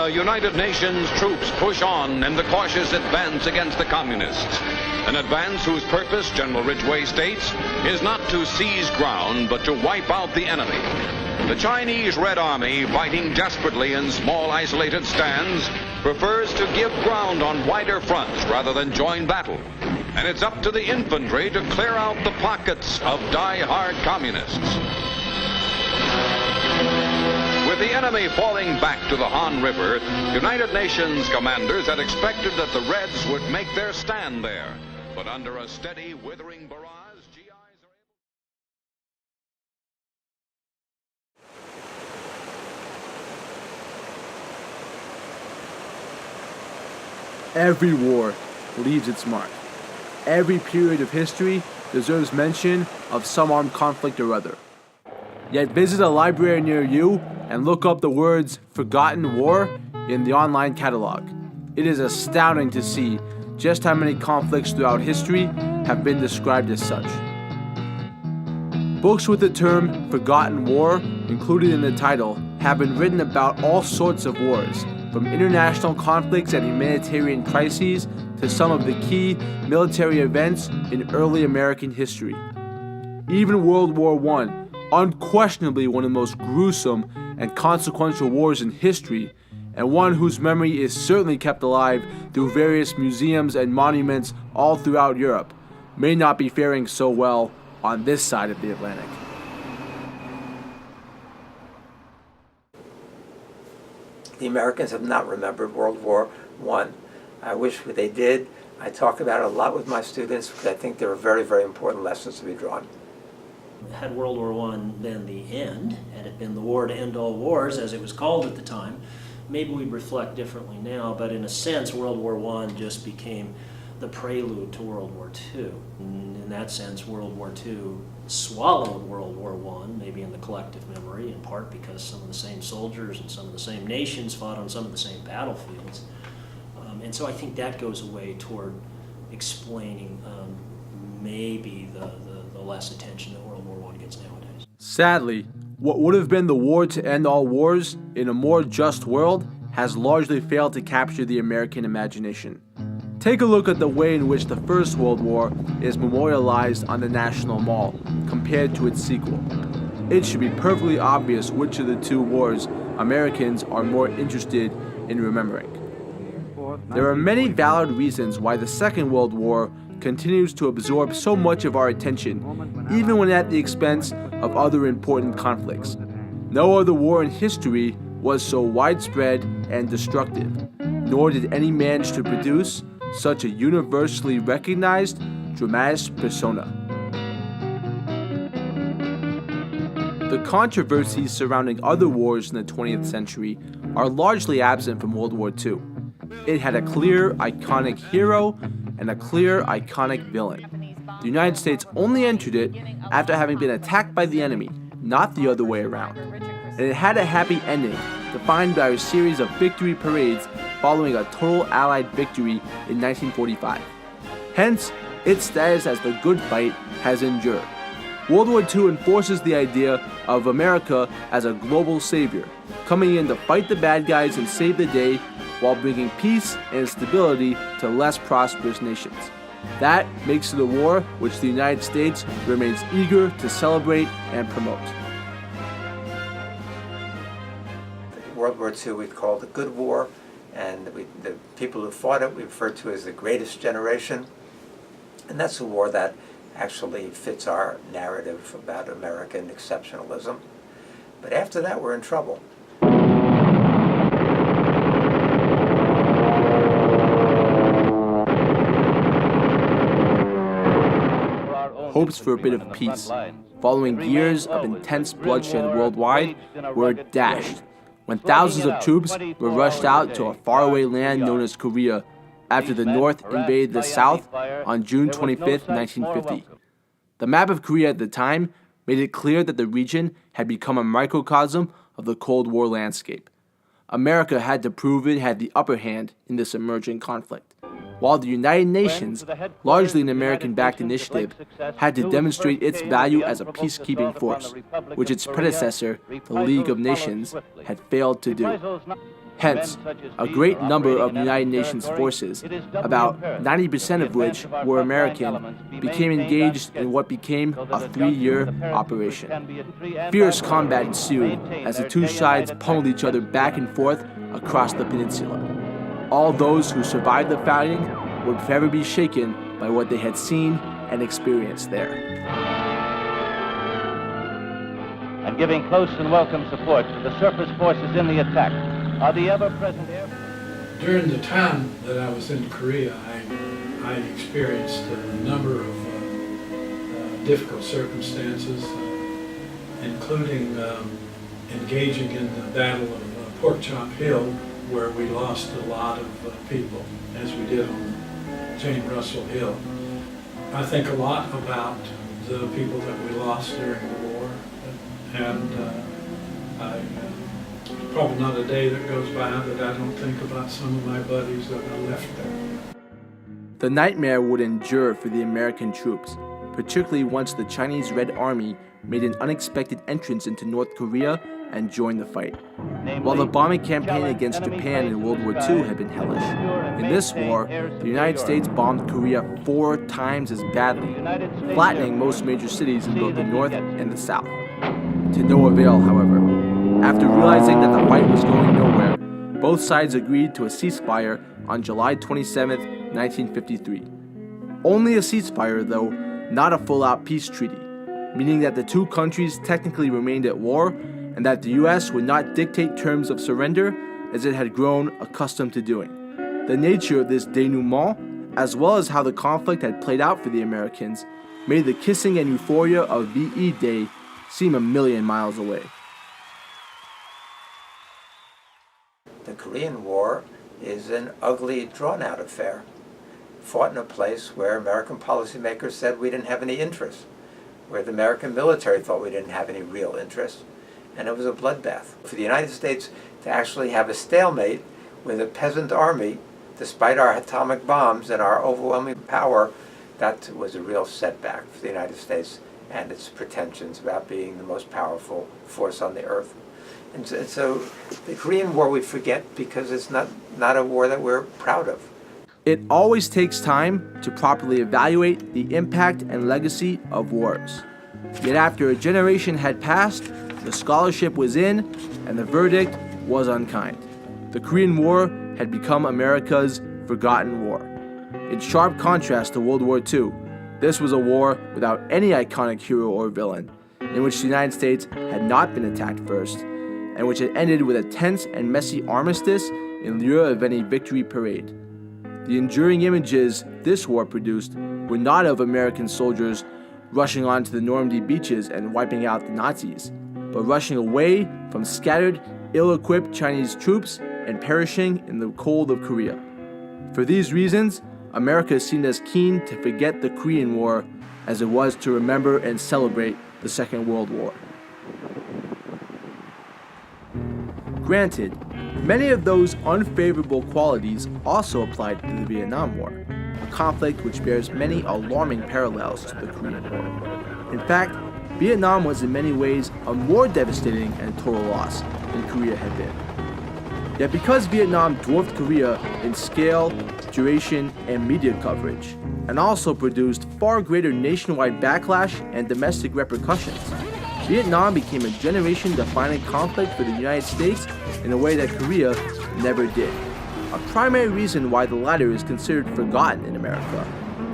The United Nations troops push on in the cautious advance against the communists. An advance whose purpose, General Ridgway states, is not to seize ground, but to wipe out the enemy. The Chinese Red Army, fighting desperately in small isolated stands, prefers to give ground on wider fronts rather than join battle. And it's up to the infantry to clear out the pockets of die-hard communists. With the enemy falling back to the Han River, United Nations commanders had expected that the Reds would make their stand there. But under a steady, withering barrage, GIs are able... Every war leaves its mark. Every period of history deserves mention of some armed conflict or other. Yet visit a library near you and look up the words "Forgotten War" in the online catalog. It is astounding to see just how many conflicts throughout history have been described as such. Books with the term "Forgotten War" included in the title have been written about all sorts of wars, from international conflicts and humanitarian crises to some of the key military events in early American history. Even World War I, unquestionably one of the most gruesome and consequential wars in history, and one whose memory is certainly kept alive through various museums and monuments all throughout Europe, may not be faring so well on this side of the Atlantic. The Americans have not remembered World War I. I wish they did. I talk about it a lot with my students because I think there are very, very important lessons to be drawn. Had World War I been the end, had it been the war to end all wars, as it was called at the time, maybe we'd reflect differently now, but in a sense, World War I just became the prelude to World War II. And in that sense, World War II swallowed World War I, maybe in the collective memory, in part because some of the same soldiers and some of the same nations fought on some of the same battlefields. And so I think that goes away toward explaining maybe the less attention that World War I gets nowadays. Sadly, what would have been the war to end all wars in a more just world has largely failed to capture the American imagination. Take a look at the way in which the First World War is memorialized on the National Mall compared to its sequel. It should be perfectly obvious which of the two wars Americans are more interested in remembering. There are many valid reasons why the Second World War continues to absorb so much of our attention, even when at the expense of other important conflicts. No other war in history was so widespread and destructive, nor did any manage to produce such a universally recognized dramatis persona. The controversies surrounding other wars in the 20th century are largely absent from World War II. It had a clear, iconic hero and a clear, iconic villain. The United States only entered it after having been attacked by the enemy, not the other way around. And it had a happy ending, defined by a series of victory parades following a total Allied victory in 1945. Hence, its status as the good fight has endured. World War II enforces the idea of America as a global savior, coming in to fight the bad guys and save the day while bringing peace and stability to less prosperous nations. That makes it a war which the United States remains eager to celebrate and promote. World War II we called the Good War, and the people who fought it we referred to as the greatest generation. And that's a war that actually fits our narrative about American exceptionalism. But after that, we're in trouble. Hopes for a bit of peace, following years of intense bloodshed worldwide, were dashed when thousands of troops were rushed out to a faraway land known as Korea after the North invaded the South on June 25, 1950. The map of Korea at the time made it clear that the region had become a microcosm of the Cold War landscape. America had to prove it had the upper hand in this emerging conflict, while the United Nations, largely an American-backed initiative, had to demonstrate its value as a peacekeeping force, which its predecessor, the League of Nations, had failed to do. Hence, a great number of United Nations forces, about 90% of which were American, became engaged in what became a 3-year operation. Fierce combat ensued as the two sides pummeled each other back and forth across the peninsula. All those who survived the fighting would forever be shaken by what they had seen and experienced there. And giving close and welcome support to the surface forces in the attack are the ever-present air. During the time that I was in Korea, I experienced a number of difficult circumstances, including engaging in the Battle of Pork Chop Hill, where we lost a lot of people, as we did on Jane Russell Hill. I think a lot about the people that we lost during the war, and probably not a day that goes by that I don't think about some of my buddies that I left there. The nightmare would endure for the American troops, particularly once the Chinese Red Army made an unexpected entrance into North Korea and joined the fight. While the bombing campaign against Japan in World War II had been hellish, in this war, the United States bombed Korea 4 times as badly, flattening most major cities in both the North and the South. To no avail, however. After realizing that the fight was going nowhere, both sides agreed to a ceasefire on July 27, 1953. Only a ceasefire, though, not a full-out peace treaty, meaning that the two countries technically remained at war and that the U.S. would not dictate terms of surrender as it had grown accustomed to doing. The nature of this denouement, as well as how the conflict had played out for the Americans, made the kissing and euphoria of VE Day seem a million miles away. The Korean War is an ugly, drawn-out affair, fought in a place where American policymakers said we didn't have any interest, where the American military thought we didn't have any real interest, and it was a bloodbath. For the United States to actually have a stalemate with a peasant army, despite our atomic bombs and our overwhelming power, that was a real setback for the United States and its pretensions about being the most powerful force on the earth. And so the Korean War we forget because it's not a war that we're proud of. It always takes time to properly evaluate the impact and legacy of wars. Yet after a generation had passed, the scholarship was in, and the verdict was unkind. The Korean War had become America's forgotten war. In sharp contrast to World War II, this was a war without any iconic hero or villain, in which the United States had not been attacked first, and which had ended with a tense and messy armistice in lieu of any victory parade. The enduring images this war produced were not of American soldiers rushing onto the Normandy beaches and wiping out the Nazis, but rushing away from scattered, ill-equipped Chinese troops and perishing in the cold of Korea. For these reasons, America seemed as keen to forget the Korean War as it was to remember and celebrate the Second World War. Granted, many of those unfavorable qualities also applied to the Vietnam War, a conflict which bears many alarming parallels to the Korean War. In fact, Vietnam was in many ways a more devastating and total loss than Korea had been. Yet because Vietnam dwarfed Korea in scale, duration, and media coverage, and also produced far greater nationwide backlash and domestic repercussions, Vietnam became a generation-defining conflict for the United States in a way that Korea never did. A primary reason why the latter is considered forgotten in America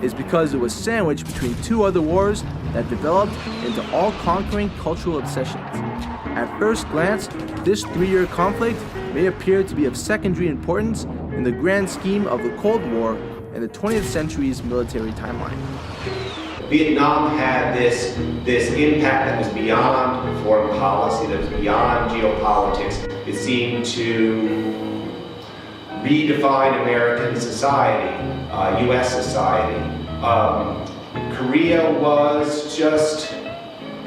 is because it was sandwiched between two other wars that developed into all-conquering cultural obsessions. At first glance, this 3-year conflict may appear to be of secondary importance in the grand scheme of the Cold War and the 20th century's military timeline. Vietnam had this impact that was beyond foreign policy, that was beyond geopolitics. It seemed to redefine American society, U.S. society. Korea was just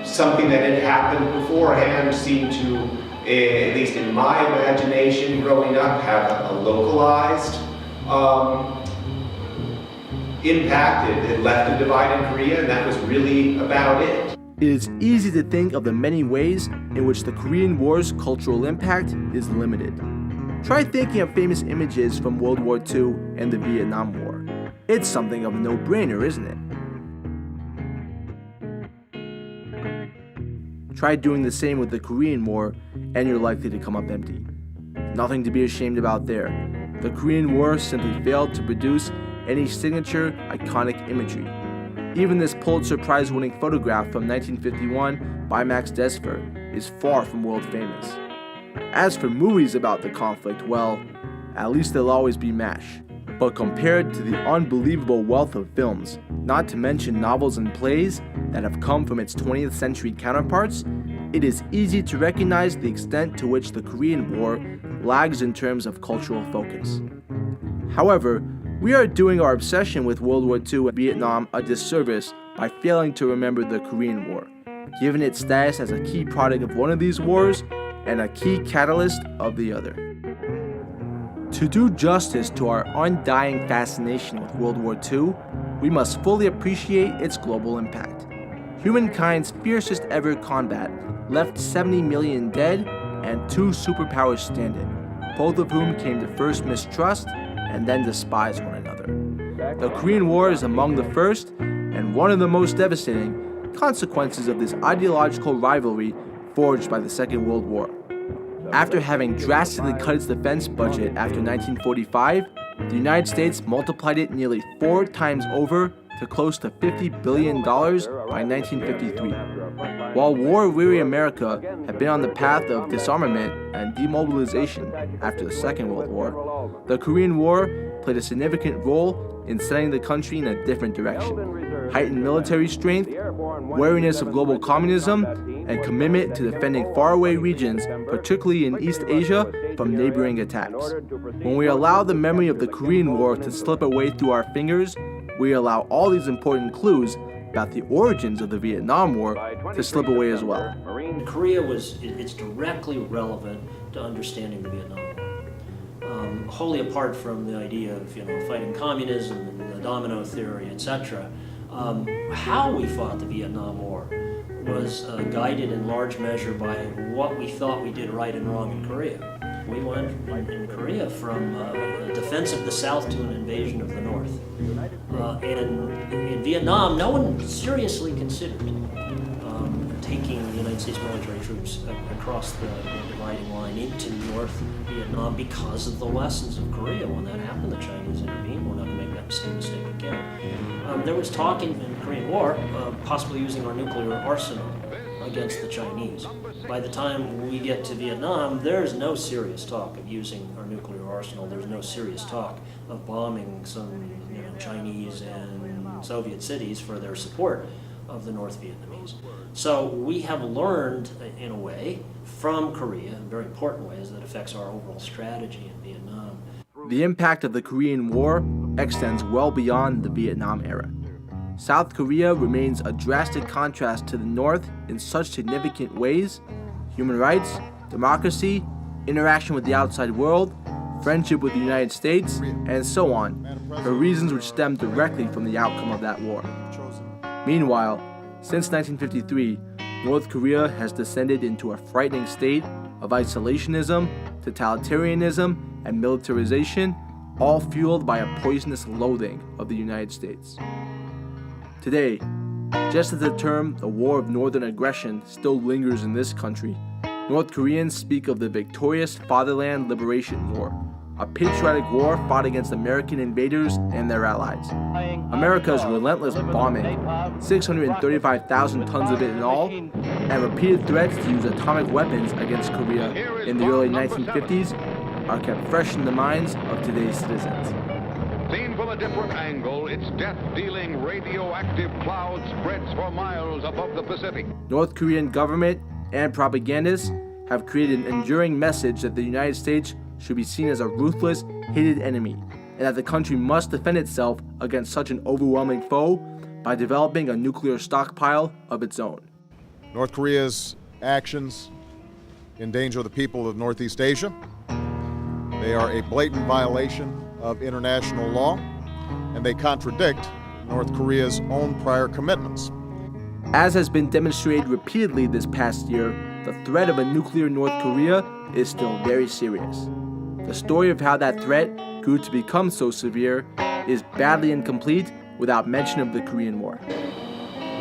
something that had happened beforehand, seemed to, at least in my imagination growing up, have a localized impact. It left a divide in Korea, and that was really about it. It is easy to think of the many ways in which the Korean War's cultural impact is limited. Try thinking of famous images from World War II and the Vietnam War. It's something of a no-brainer, isn't it? Try doing the same with the Korean War, and you're likely to come up empty. Nothing to be ashamed about there. The Korean War simply failed to produce any signature, iconic imagery. Even this Pulitzer Prize-winning photograph from 1951 by Max Desfer is far from world famous. As for movies about the conflict, well, at least they'll always be MASH. But compared to the unbelievable wealth of films, not to mention novels and plays that have come from its 20th century counterparts, it is easy to recognize the extent to which the Korean War lags in terms of cultural focus. However, we are doing our obsession with World War II and Vietnam a disservice by failing to remember the Korean War, given its status as a key product of one of these wars and a key catalyst of the other. To do justice to our undying fascination with World War II, we must fully appreciate its global impact. Humankind's fiercest ever combat left 70 million dead and 2 superpowers standing, both of whom came to first mistrust and then despise one another. The Korean War is among the first and one of the most devastating consequences of this ideological rivalry forged by the Second World War. After having drastically cut its defense budget after 1945, the United States multiplied it nearly 4 times over to close to $50 billion by 1953. While war-weary America had been on the path of disarmament and demobilization after the Second World War, the Korean War played a significant role in setting the country in a different direction. Heightened military strength, wariness of global communism, and commitment to defending faraway regions, particularly in East Asia, from neighboring attacks. When we allow the memory of the Korean War to slip away through our fingers, we allow all these important clues about the origins of the Vietnam War to slip away as well. Korea it's directly relevant to understanding the Vietnam War. Wholly apart from the idea of fighting communism and the domino theory, etc. How we fought the Vietnam War was guided in large measure by what we thought we did right and wrong in Korea. We went in Korea from a defense of the South to an invasion of the North. And in Vietnam, no one seriously considered taking the United States military troops across the dividing line into North Vietnam because of the lessons of Korea. When that happened, the Chinese intervened. We're not going to make that same mistake again. There was talk in the Korean War of possibly using our nuclear arsenal against the Chinese. By the time we get to Vietnam, there's no serious talk of using our nuclear arsenal. There's no serious talk of bombing some Chinese and Soviet cities for their support of the North Vietnamese. So we have learned, in a way, from Korea, in very important ways that affects our overall strategy in Vietnam. The impact of the Korean War extends well beyond the Vietnam era. South Korea remains a drastic contrast to the North in such significant ways: human rights, democracy, interaction with the outside world, friendship with the United States, and so on, for reasons which stem directly from the outcome of that war. Meanwhile, since 1953, North Korea has descended into a frightening state of isolationism, totalitarianism, and militarization, all fueled by a poisonous loathing of the United States. Today, just as the term the War of Northern Aggression still lingers in this country, North Koreans speak of the victorious Fatherland Liberation War, a patriotic war fought against American invaders and their allies. America's relentless bombing, 635,000 tons of it in all, and repeated threats to use atomic weapons against Korea in the early 1950s are kept fresh in the minds of today's citizens. Seen from a different angle, its death-dealing radioactive cloud spreads for miles above the Pacific. North Korean government and propagandists have created an enduring message that the United States should be seen as a ruthless, hated enemy, and that the country must defend itself against such an overwhelming foe by developing a nuclear stockpile of its own. North Korea's actions endanger the people of Northeast Asia. They are a blatant violation of international law, and they contradict North Korea's own prior commitments. As has been demonstrated repeatedly this past year, the threat of a nuclear North Korea is still very serious. The story of how that threat grew to become so severe is badly incomplete without mention of the Korean War.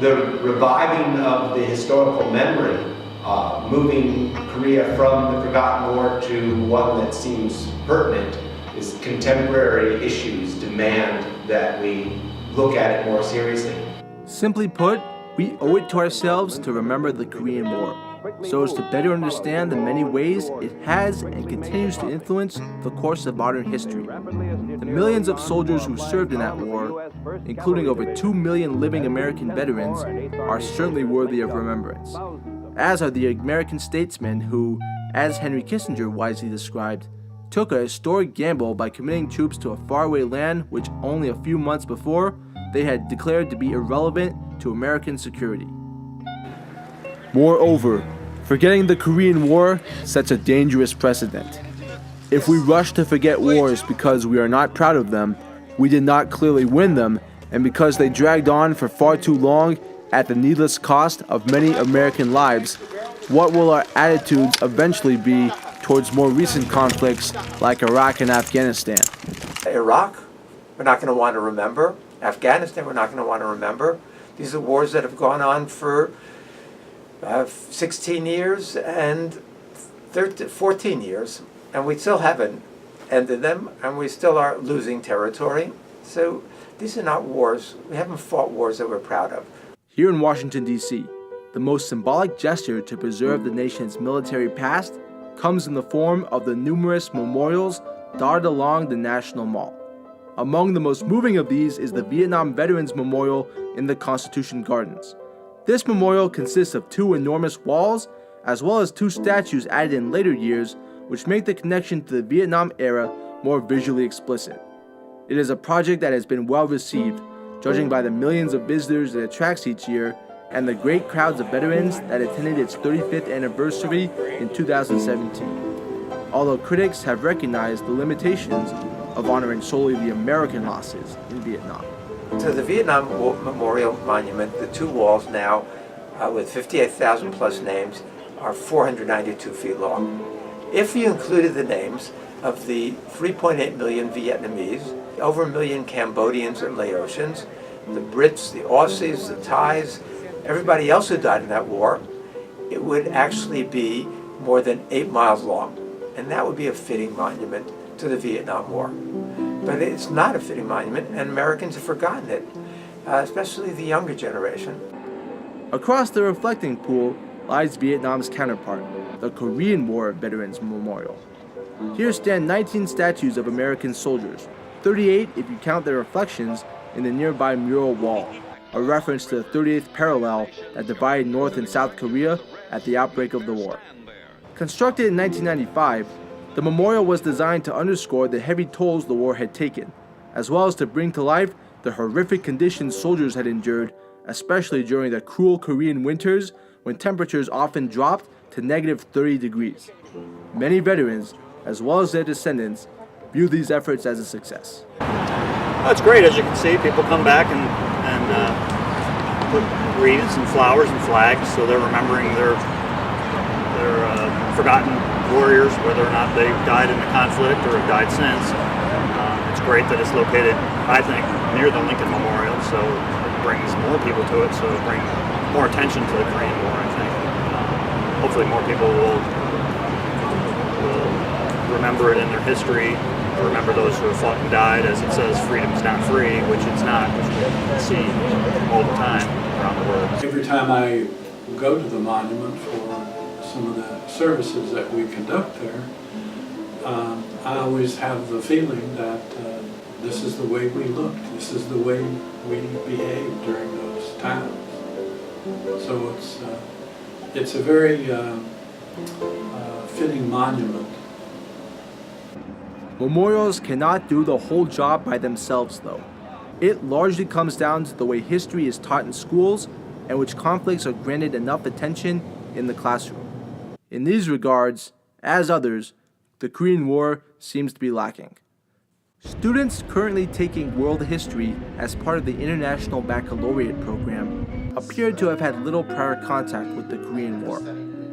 The reviving of the historical memory, moving Korea from the forgotten war to one that seems pertinent, is contemporary issues demand that we look at it more seriously. Simply put, we owe it to ourselves to remember the Korean War, so as to better understand the many ways it has and continues to influence the course of modern history. The millions of soldiers who served in that war, including over 2 million living American veterans, are certainly worthy of remembrance, as are the American statesmen who, as Henry Kissinger wisely described, took a historic gamble by committing troops to a faraway land which only a few months before they had declared to be irrelevant to American security. Moreover, forgetting the Korean War sets a dangerous precedent. If we rush to forget wars because we are not proud of them, we did not clearly win them, and because they dragged on for far too long at the needless cost of many American lives, what will our attitudes eventually be towards more recent conflicts like Iraq and Afghanistan? Iraq, we're not going to want to remember. Afghanistan, we're not going to want to remember. These are wars that have gone on for 16 years and 14 years, and we still haven't ended them, and we still are losing territory. So these are not wars. We haven't fought wars that we're proud of. Here in Washington, D.C., the most symbolic gesture to preserve the nation's military past comes in the form of the numerous memorials dotted along the National Mall. Among the most moving of these is the Vietnam Veterans Memorial in the Constitution Gardens. This memorial consists of 2 enormous walls, as well as 2 statues added in later years, which make the connection to the Vietnam era more visually explicit. It is a project that has been well received, judging by the millions of visitors it attracts each year and the great crowds of veterans that attended its 35th anniversary in 2017. Although critics have recognized the limitations of honoring solely the American losses in Vietnam. So the Vietnam Memorial Monument, the 2 walls now, with 58,000 plus names, are 492 feet long. If you included the names of the 3.8 million Vietnamese, over 1 million Cambodians and Laotians, the Brits, the Aussies, the Thais, everybody else who died in that war, it would actually be more than 8 miles long. And that would be a fitting monument to the Vietnam War. But it's not a fitting monument, and Americans have forgotten it, especially the younger generation. Across the reflecting pool lies Vietnam's counterpart, the Korean War Veterans Memorial. Here stand 19 statues of American soldiers, 38 if you count their reflections in the nearby mural wall, a reference to the 38th parallel that divided North and South Korea at the outbreak of the war. Constructed in 1995, the memorial was designed to underscore the heavy tolls the war had taken, as well as to bring to life the horrific conditions soldiers had endured, especially during the cruel Korean winters when temperatures often dropped to negative 30 degrees. Many veterans, as well as their descendants, view these efforts as a success. Well, it's great. As you can see, people come back and put wreaths and flowers and flags, so they're remembering their forgotten warriors, whether or not they died in the conflict or have died since. It's great that it's located, I think, near the Lincoln Memorial, so it brings more people to it, so it brings more attention to the Korean War, I think. Hopefully more people will remember it in their history, remember those who have fought and died, as it says, freedom's not free, which it's not, which we see all the time around the world. Every time I go to the monument for some of the services that we conduct there, I always have the feeling that this is the way we looked, this is the way we behaved during those times. So it's a very fitting monument. Memorials cannot do the whole job by themselves, though. It largely comes down to the way history is taught in schools and which conflicts are granted enough attention in the classroom. In these regards, as others, the Korean War seems to be lacking. Students currently taking world history as part of the International Baccalaureate program appear to have had little prior contact with the Korean War,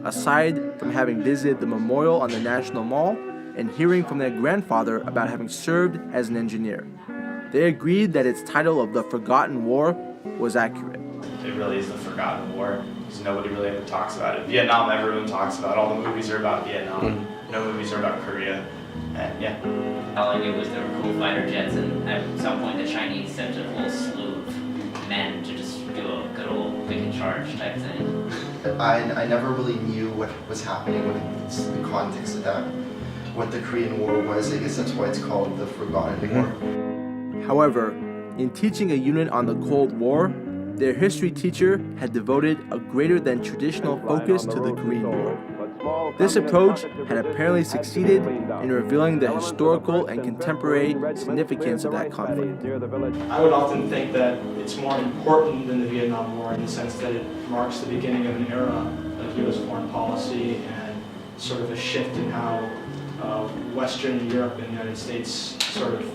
aside from having visited the memorial on the National Mall and hearing from their grandfather about having served as an engineer. They agreed that its title of The Forgotten War was accurate. It really is the forgotten war, because nobody really ever talks about it. Vietnam, everyone talks about. All the movies are about Vietnam. No movies are about Korea. And yeah. All I knew was there were cool fighter jets, and at some point the Chinese sent a whole slew of men to just do a good old pick and charge type thing. I never really knew what was happening, the context of that, what the Korean War was. I guess that's why it's called the Forgotten War. However, in teaching a unit on the Cold War, their history teacher had devoted a greater than traditional focus to the Korean War. This approach had apparently succeeded in revealing the historical and contemporary significance of that conflict. I would often think that it's more important than the Vietnam War in the sense that it marks the beginning of an era of U.S. foreign policy and sort of a shift in how Western Europe and the United States sort of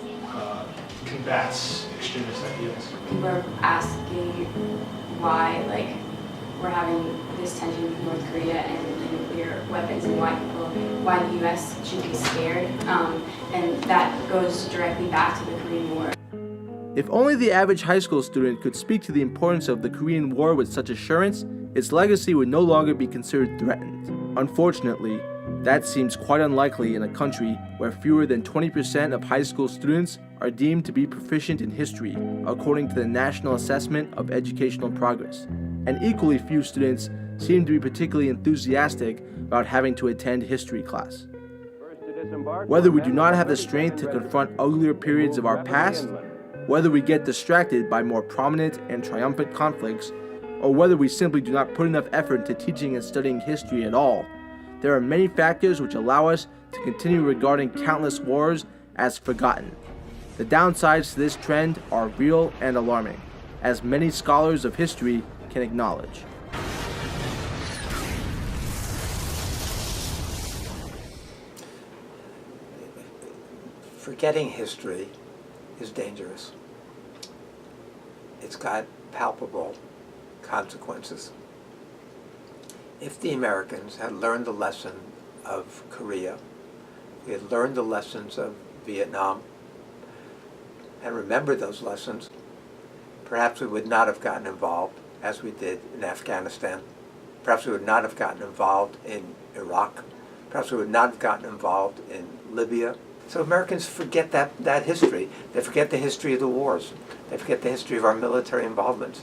combats extremist ideals. People are asking why, we're having this tension with North Korea and the nuclear weapons, and why the U.S. should be scared, and that goes directly back to the Korean War. If only the average high school student could speak to the importance of the Korean War with such assurance, its legacy would no longer be considered threatened. Unfortunately, that seems quite unlikely in a country where fewer than 20% of high school students are deemed to be proficient in history, according to the National Assessment of Educational Progress. And equally few students seem to be particularly enthusiastic about having to attend history class. Whether we do not have the strength to confront uglier periods of our past, whether we get distracted by more prominent and triumphant conflicts, or whether we simply do not put enough effort into teaching and studying history at all, there are many factors which allow us to continue regarding countless wars as forgotten. The downsides to this trend are real and alarming, as many scholars of history can acknowledge. Forgetting history is dangerous. It's got palpable consequences. If the Americans had learned the lesson of Korea, we had learned the lessons of Vietnam, and remembered those lessons, perhaps we would not have gotten involved as we did in Afghanistan. Perhaps we would not have gotten involved in Iraq. Perhaps we would not have gotten involved in Libya. So Americans forget that history. They forget the history of the wars. They forget the history of our military involvements.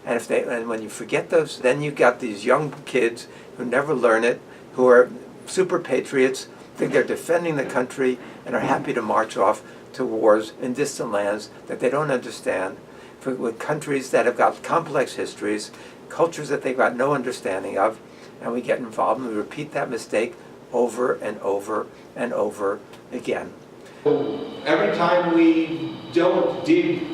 And when you forget those, then you got these young kids who never learn it, who are super patriots, think they're defending the country, and are happy to march off to wars in distant lands that they don't understand, with countries that have got complex histories, cultures that they've got no understanding of, and we get involved and we repeat that mistake over and over and over again. Every time we don't dig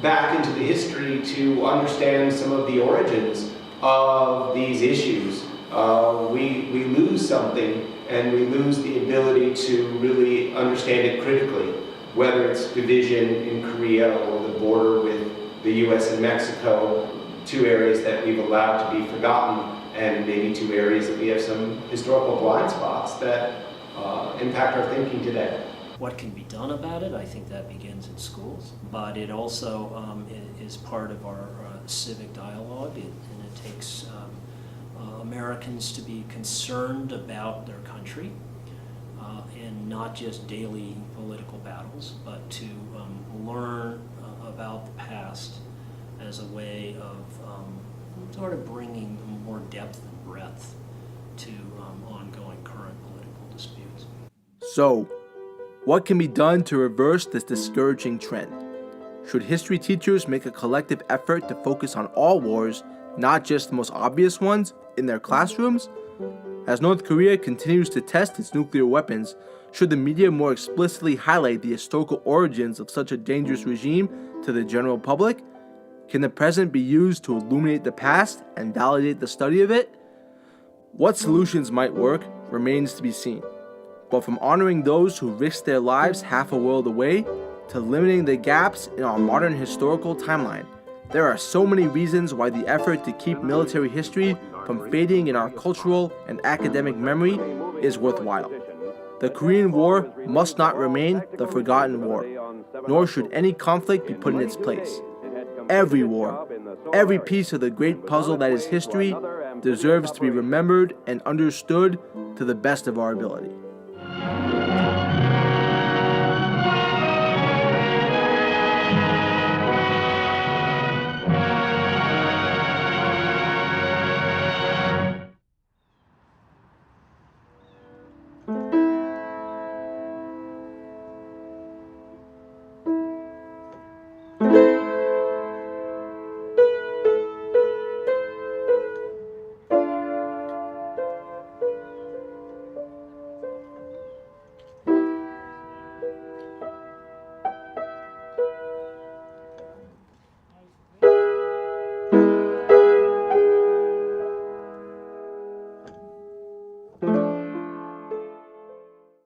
back into the history to understand some of the origins of these issues, we lose something, and we lose the ability to really understand it critically, whether it's division in Korea or the border with the US and Mexico, two areas that we've allowed to be forgotten, and maybe two areas that we have some historical blind spots that impact our thinking today. What can be done about it? I think that begins in schools, but it also is part of our civic dialogue, and it takes Americans to be concerned about their country, and not just daily political battles, but to learn about the past as a way of sort of bringing more depth and breadth to ongoing current political disputes. So, what can be done to reverse this discouraging trend? Should history teachers make a collective effort to focus on all wars, not just the most obvious ones, in their classrooms? As North Korea continues to test its nuclear weapons, should the media more explicitly highlight the historical origins of such a dangerous regime to the general public? Can the present be used to illuminate the past and validate the study of it? What solutions might work remains to be seen. But from honoring those who risked their lives half a world away, to limiting the gaps in our modern historical timeline, there are so many reasons why the effort to keep military history from fading in our cultural and academic memory is worthwhile. The Korean War must not remain the forgotten war, nor should any conflict be put in its place. Every war, every piece of the great puzzle that is history, deserves to be remembered and understood to the best of our ability.